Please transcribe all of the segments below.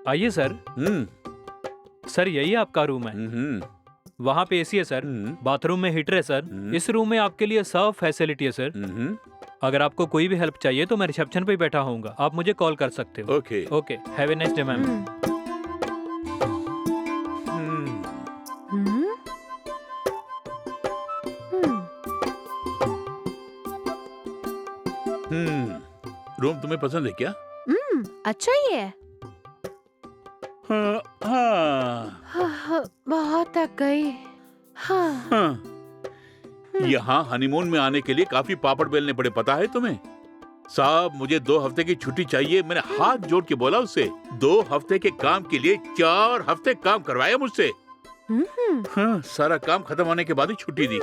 आइए sir. Sir यही आपका रूम है। वहाँ पे एसी है सर, बाथरूम में हीटर है सर, इस रूम में आपके लिए सब फैसिलिटी है सर। अगर आपको कोई भी हेल्प चाहिए तो मैं रिसेप्शन पे ही बैठा होऊंगा, आप मुझे कॉल कर सकते हो। Okay okay, have a nice day ma'am. Room तुम्हें पसंद है क्या? अच्छा ही है। हाँ। बहुत थक गई। हाँ। यहाँ हनीमून में आने के लिए काफी पापड़ बेलने पड़े, पता है तुम्हें? साहब मुझे 2 हफ्ते की छुट्टी चाहिए। मैंने हाथ जोड़ के बोला उससे। 2 हफ्ते के काम के लिए 4 हफ्ते काम करवाया मुझसे। हाँ, सारा काम खत्म होने के बाद ही छुट्टी दी।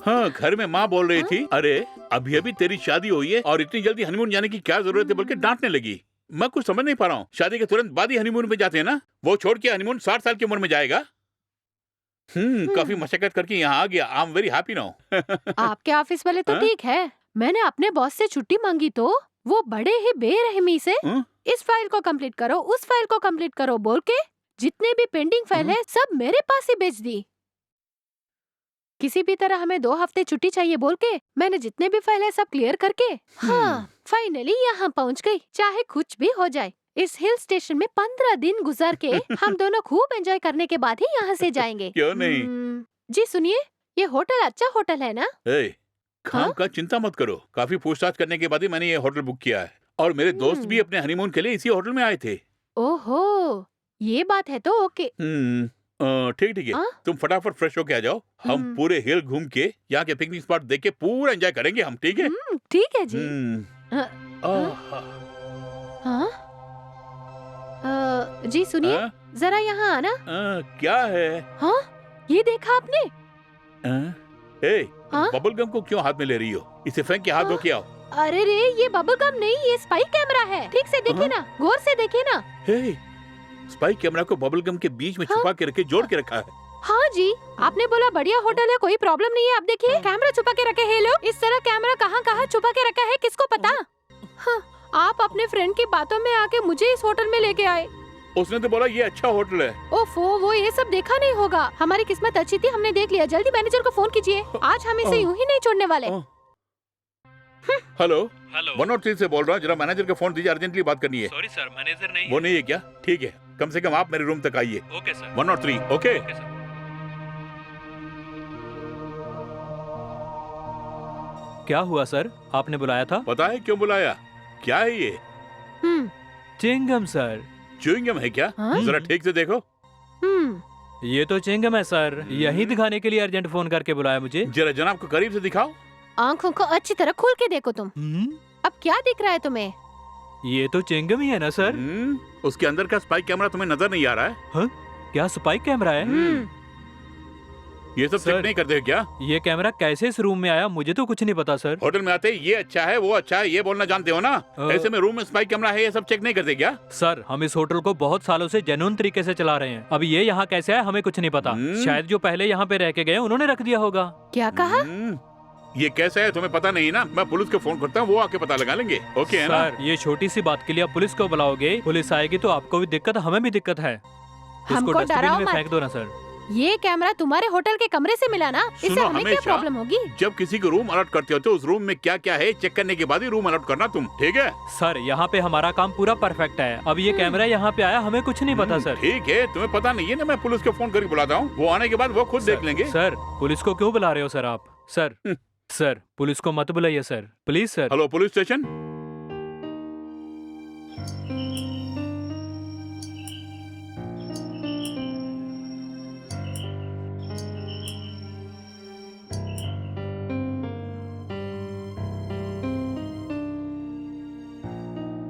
हाँ, घर में माँ बोल रही थी, अरे अभी अभी तेरी शादी हुई है और इतनी जल्दी हनीमून जाने की क्या जरूरत है, बोल के डांटने लगी। मैं कुछ समझ नहीं पा रहा हूँ। शादी के तुरंत बाद ही हनीमून पे जाते हैं ना? वो छोड़ के हनीमून 60 साल की उम्र में जाएगा। काफी मशक्कत करके यहाँ आ गया। I am very happy now. आपके ऑफिस वाले तो ठीक है। मैंने अपने बॉस से छुट्टी मांगी तो वो बड़े ही बेरहमी से इस फाइल को कंप्लीट करो, उस फाइल को कंप्लीट करो बोल के जितने भी पेंडिंग फाइल है सब मेरे पास ही भेज दी। किसी भी तरह हमें 2 हफ्ते छुट्टी चाहिए बोल के मैंने जितने भी फाइल है सब क्लियर करके फाइनली यहाँ पहुँच गई। चाहे कुछ भी हो जाए, इस हिल स्टेशन में 15 दिन गुजार के हम दोनों खूब एंजॉय करने के बाद ही यहाँ से जाएंगे। क्यों नहीं? जी सुनिए, ये होटल अच्छा होटल है ना? काम का चिंता मत करो। काफी पूछताछ करने के बाद ही मैंने ये होटल बुक किया है और मेरे दोस्त भी अपने हनीमून के लिए इसी होटल में आए थे। ओहो, ये बात है तो ओके। ठीक है, तुम फटाफट फ्रेश होके आ जाओ। हम पूरे हिल घूम के यहाँ के पिकनिक स्पॉट देख के पूरा एंजॉय करेंगे हम, ठीक है? ठीक है जी। जी सुनिए, जरा यहाँ आना। क्या है? हाँ, ये देखा आपने? बबल गम को क्यों हाथ में ले रही हो? इसे फेंक के हाथ धो के आओ। अरे रे, ये बबल गम नहीं, ये स्पाई कैमरा है। ठीक से देखिए ना, गौर से देखिए ना। स्पाई कैमरा को बबल गम के बीच में छुपा के रखे, जोड़ के रखा है। हाँ जी, आपने बोला बढ़िया होटल है, कोई प्रॉब्लम नहीं है। अब देखिए कैमरा छुपा के रखे हैं लोग। इस तरह कैमरा कहाँ कहाँ छुपा के रखा है किसको पता? हाँ, आप अपने फ्रेंड की बातों में आके मुझे इस होटल में लेके आए। उसने तो बोला ये अच्छा होटल है। ओफो, वो ये सब देखा नहीं होगा। हमारी किस्मत अच्छी थी, हमने देख लिया। जल्दी मैनेजर को फोन कीजिए, आज हम इसे यूं ही नहीं छोड़ने वाले। हेलो 103 से बोल रहा हूँ, जरा मैनेजर को फोन दीजिए, अर्जेंटली बात करनी है। सॉरी सर, मैनेजर नहीं वो नहीं है क्या? ठीक है, कम से कम आप मेरे रूम तक आइए। Okay sir. 103। Okay sir. क्या हुआ सर, आपने बुलाया था? पता है क्यों बुलाया? क्या है ये? चिंगम सर। च्युइंगम है क्या? जरा ठीक से देखो। ये तो चिंगम है सर, यही दिखाने के लिए अर्जेंट फोन करके बुलाया मुझे। जरा जनाब को करीब से दिखाओ। आंखों को अच्छी तरह खोल के देखो तुम। अब क्या दिख रहा है तुम्हें? ये तो चिंगम ही है ना सर? उसके अंदर का स्पाई कैमरा तुम्हें नजर नहीं आ रहा है? हाँ? क्या स्पाई कैमरा है? ये सब चेक नहीं करते क्या? ये कैमरा कैसे इस रूम में आया, मुझे तो कुछ नहीं पता सर। होटल में आते ये अच्छा है, वो अच्छा है, ये बोलना जानते हो ना? ऐसे में रूम में स्पाई कैमरा है, ये सब चेक नहीं करते क्या? सर, हम इस होटल को बहुत सालों से जेन्युइन तरीके से चला रहे हैं। अब ये यहाँ कैसे है हमें कुछ नहीं पता। शायद जो पहले यहाँ पे रह के गए उन्होंने रख दिया होगा। क्या कहा? ये कैसा है तुम्हें पता नहीं ना? मैं पुलिस को फोन करता हूँ, वो आके पता लगा लेंगे। ओके है ना? सर, ये छोटी सी बात के लिए आप पुलिस को बुलाओगे, पुलिस आएगी तो आपको भी दिक्कत, हमें भी दिक्कत है। इसको डस्टबिन में फेंक दो ना सर। ये कैमरा तुम्हारे होटल के कमरे से मिला ना, इससे हमें क्या प्रॉब्लम होगी? जब किसी को रूम अलॉट करते हो तो उस रूम में क्या क्या है चेक करने के बाद ही रूम अलॉट करना तुम, ठीक है? सर, यहाँ पे हमारा काम पूरा परफेक्ट है। अब ये कैमरा यहाँ पे आया, हमें कुछ नहीं पता सर। ठीक है, तुम्हें पता नहीं है ना, मैं पुलिस को फोन करके बुलाता हूँ, वो आने के बाद वो खुद देख लेंगे। सर, पुलिस को क्यों बुला रहे हो सर आप? सर, पुलिस को मत बुलाइए sir, please sir. Hello police station.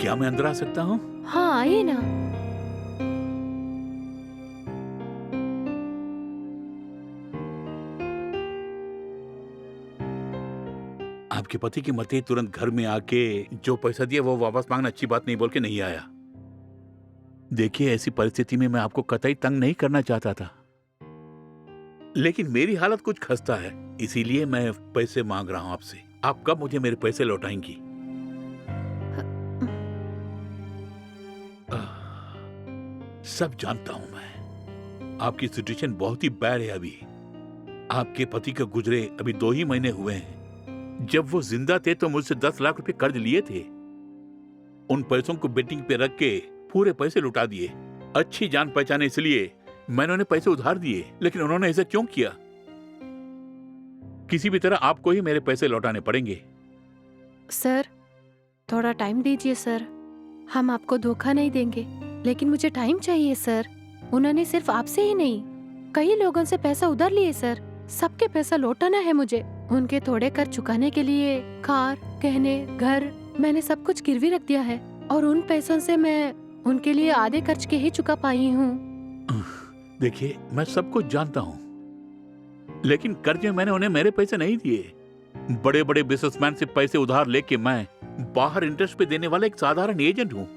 क्या मैं अंदर आ सकता हूँ? हाँ, आइए ना। आपके पति की मते तुरंत घर में आके जो पैसा दिया वो वापस मांगना अच्छी बात नहीं बोल के नहीं आया। देखिए, ऐसी परिस्थिति में मैं आपको कतई तंग नहीं करना चाहता था, लेकिन मेरी हालत कुछ खस्ता है, इसीलिए मैं पैसे मांग रहा हूँ आपसे। आप कब मुझे मेरे पैसे लौटाएंगी? सब जानता हूं मैं। आपकी सिचुएशन बहुत ही बैड है अभी। आपके पति के गुजरे अभी 2 ही महीने हुए हैं। जब वो जिंदा थे तो मुझसे 10 लाख रुपए कर्ज लिए थे। उन पैसों को बेटिंग पे रख के पूरे पैसे लुटा दिए। अच्छी जान पहचान इसलिए मैंने उन्हें पैसे उधार दिए, लेकिन उन्होंने ऐसा क्यों किया? किसी भी तरह आपको ही मेरे पैसे लौटाने पड़ेंगे। सर, थोड़ा टाइम दीजिए सर। हम आपको धोखा नहीं देंगे, लेकिन मुझे टाइम चाहिए सर। उन्होंने सिर्फ आपसे ही नहीं, कई लोगों से पैसा उधार लिए सर। सबके पैसा लौटाना है मुझे। उनके थोड़े कर्ज चुकाने के लिए कार, गहने, घर, मैंने सब कुछ गिरवी रख दिया है, और उन पैसों से मैं उनके लिए आधे कर्ज के ही चुका पाई हूँ। देखिए, मैं सब कुछ जानता हूँ, लेकिन कर्ज में मैंने उन्हें मेरे पैसे नहीं दिए। बड़े बड़े बिजनेसमैन से पैसे उधार लेके मैं बाहर इंटरेस्ट पे देने वाला एक साधारण एजेंट हूँ,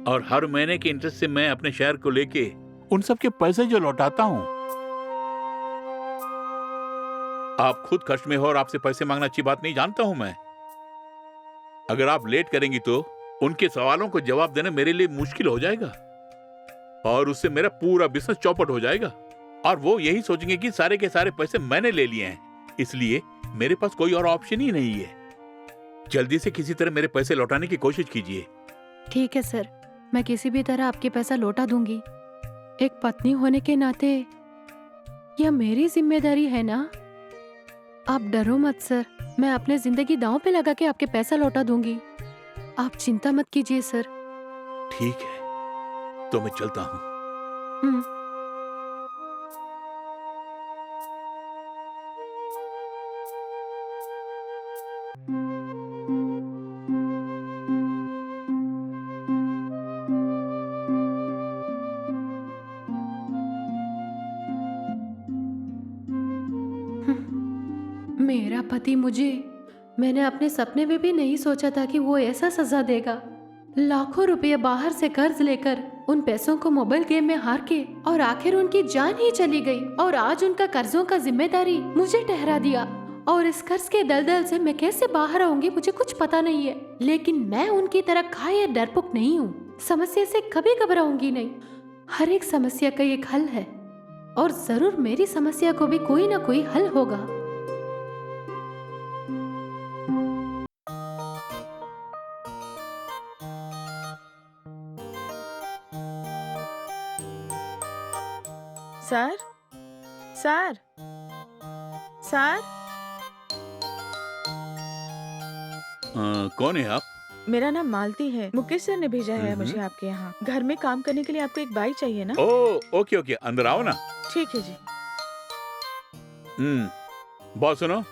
और हर महीने के इंटरेस्ट से मैं अपने शेयर को लेके उन सब के पैसे जो लौटाता हूँ। आप खुद खर्च में हो और आपसे पैसे मांगना अच्छी बात नहीं, जानता हूं मैं। अगर आप लेट करेंगी तो उनके सवालों को जवाब देना मेरे लिए मुश्किल हो जाएगा, और उससे मेरा पूरा बिजनेस चौपट हो जाएगा, और वो यही सोचेंगे कि सारे के सारे पैसे मैंने ले लिए हैं। इसलिए मेरे पास कोई और ऑप्शन ही नहीं है। जल्दी से किसी तरह मेरे पैसे लौटाने की कोशिश कीजिए। ठीक है सर, मैं किसी भी तरह आपके पैसा लौटा दूंगी। एक पत्नी होने के नाते यह मेरी जिम्मेदारी है ना। आप डरो मत सर, मैं अपने जिंदगी दांव पे लगा के आपके पैसा लौटा दूंगी। आप चिंता मत कीजिए सर। ठीक है, तो मैं चलता हूँ। हम्म। मेरा पति मुझे, मैंने अपने सपने में भी नहीं सोचा था कि वो ऐसा सजा देगा। लाखों रुपए बाहर से कर्ज लेकर उन पैसों को मोबाइल गेम में हार के, और आखिर उनकी जान ही चली गई, और आज उनका कर्जों का जिम्मेदारी मुझे ठहरा दिया। और इस कर्ज के दलदल से मैं कैसे बाहर आऊंगी मुझे कुछ पता नहीं है। लेकिन मैं उनकी तरह खाए या डरपोक नहीं हूँ। समस्या से कभी घबराऊंगी नहीं। हर एक समस्या का एक हल है, और जरूर मेरी समस्या को भी कोई ना कोई हल होगा। सर, सर, सर, कौन है आप? मेरा नाम मालती है। मुकेश सर ने भेजा है मुझे आपके यहाँ। घर में काम करने के लिए आपको एक बाई चाहिए ना? ओके ओके, अंदर आओ ना। ठीक है जी। बहुत सुनो,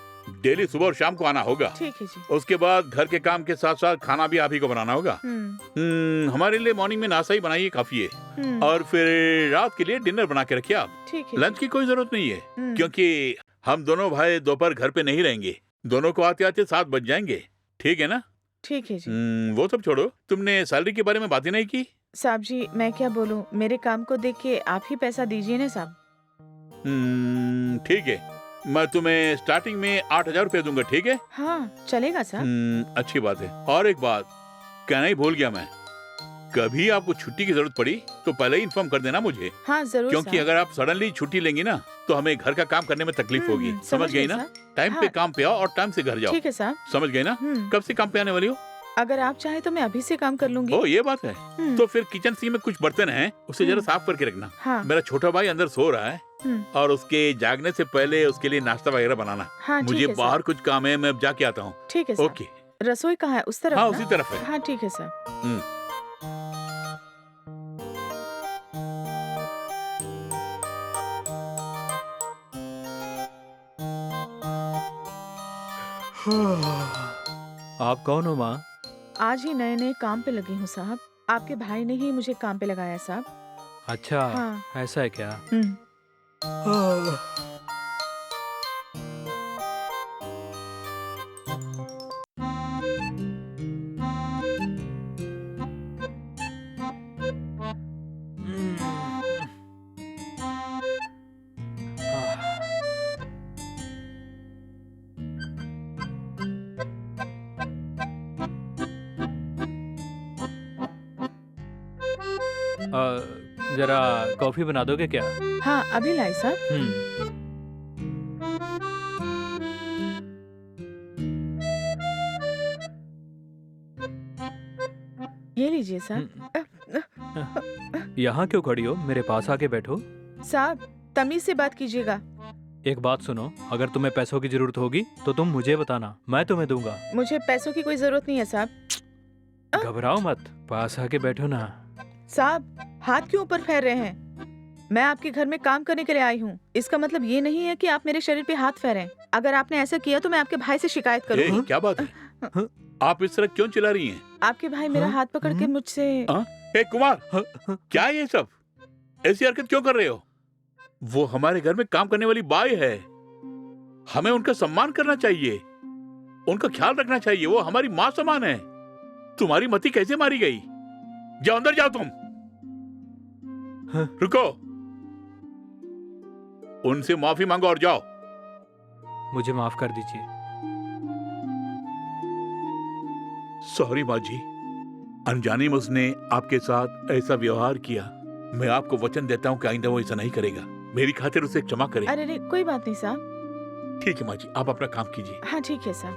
डेली सुबह और शाम को आना होगा। ठीक है जी। उसके बाद घर के काम के साथ साथ खाना भी आप ही को बनाना होगा। हमारे लिए मॉर्निंग में नाश्ता ही बनाइए, काफी है। और फिर रात के लिए डिनर बना के रखिए आप। ठीक है। लंच की कोई जरूरत नहीं है, क्योंकि हम दोनों भाई दोपहर घर पे नहीं रहेंगे। दोनों को आते आते 7 बज जाएंगे। ठीक है ना? ठीक है जी। वो सब छोड़ो, तुमने सैलरी के बारे में बात ही नहीं की। साहब जी, मैं क्या बोलूं, मेरे काम को देख के आप ही पैसा दीजिए ना साहब। ठीक है, मैं तुम्हें स्टार्टिंग में 8,000 रुपए दूंगा। ठीक है? हाँ, चलेगा साहब। अच्छी बात है। और एक बात कहना ही भूल गया मैं, कभी आपको छुट्टी की जरूरत पड़ी तो पहले ही इन्फॉर्म कर देना मुझे। हाँ जरूर, क्योंकि अगर आप सडनली छुट्टी लेंगी ना तो हमें घर का काम करने में तकलीफ होगी। समझ गई ना? टाइम पे काम पे आओ और टाइम से घर जाओ। ठीक है साहब। समझ गई ना? कब से काम पे आने वाली हो? अगर आप चाहे तो मैं अभी से काम कर लूंगी। ओ, ये बात है। तो फिर किचन सिंक में कुछ बर्तन हैं, उसे जरा साफ करके रखना। हाँ। मेरा छोटा भाई अंदर सो रहा है, और उसके जागने से पहले उसके लिए नाश्ता वगैरह बनाना। हाँ, मुझे बाहर कुछ काम है, मैं अब जाके आता हूँ। ठीक है। ओके। रसोई कहाँ है? उस तरफ? हाँ, उसी तरफ है। हाँ ठीक है सर। आप कौन हो माँ? आज ही नए नए काम पे लगी हूँ साहब। आपके भाई ने ही मुझे काम पे लगाया साहब। अच्छा, हाँ। ऐसा है क्या? जरा कॉफी बना दोगे क्या? हाँ अभी लाई साहब। ये लीजिए साहब। यहाँ क्यों खड़ी हो? मेरे पास आके बैठो। साहब तमीज से बात कीजिएगा। एक बात सुनो, अगर तुम्हें पैसों की जरूरत होगी तो तुम मुझे बताना, मैं तुम्हें दूंगा। मुझे पैसों की कोई जरूरत नहीं है साहब। घबराओ मत, पास आके बैठो ना। साहब हाथ क्यों ऊपर फेर रहे हैं? मैं आपके घर में काम करने के लिए आई हूँ। इसका मतलब ये नहीं है कि आप मेरे शरीर पे हाथ फेरें। अगर आपने ऐसा किया तो मैं आपके भाई से शिकायत करूँगी। क्या बात है? आप इस तरह क्यों चिल्ला रही हैं? आपके भाई मेरा हाथ पकड़ के मुझसे। हे कुमार, क्या है ये सब? ऐसी हरकत क्यों कर रहे हो? वो हमारे घर में काम करने वाली बाई है, हमें उनका सम्मान करना चाहिए, उनका ख्याल रखना चाहिए। वो हमारी माँ समान है। तुम्हारी मती कैसे मारी गई? जाओ अंदर जाओ तुम। रुको, उनसे माफी मांगो और जाओ। मुझे माफ कर दीजिए। सॉरी माँ जी, अनजाने में उसने आपके साथ ऐसा व्यवहार किया। मैं आपको वचन देता हूँ कि आइंदा वो ऐसा नहीं करेगा। मेरी खातिर उसे क्षमा करें। अरे कोई बात नहीं साहब। ठीक है माँ जी, आप अपना काम कीजिए। हाँ ठीक है साहब।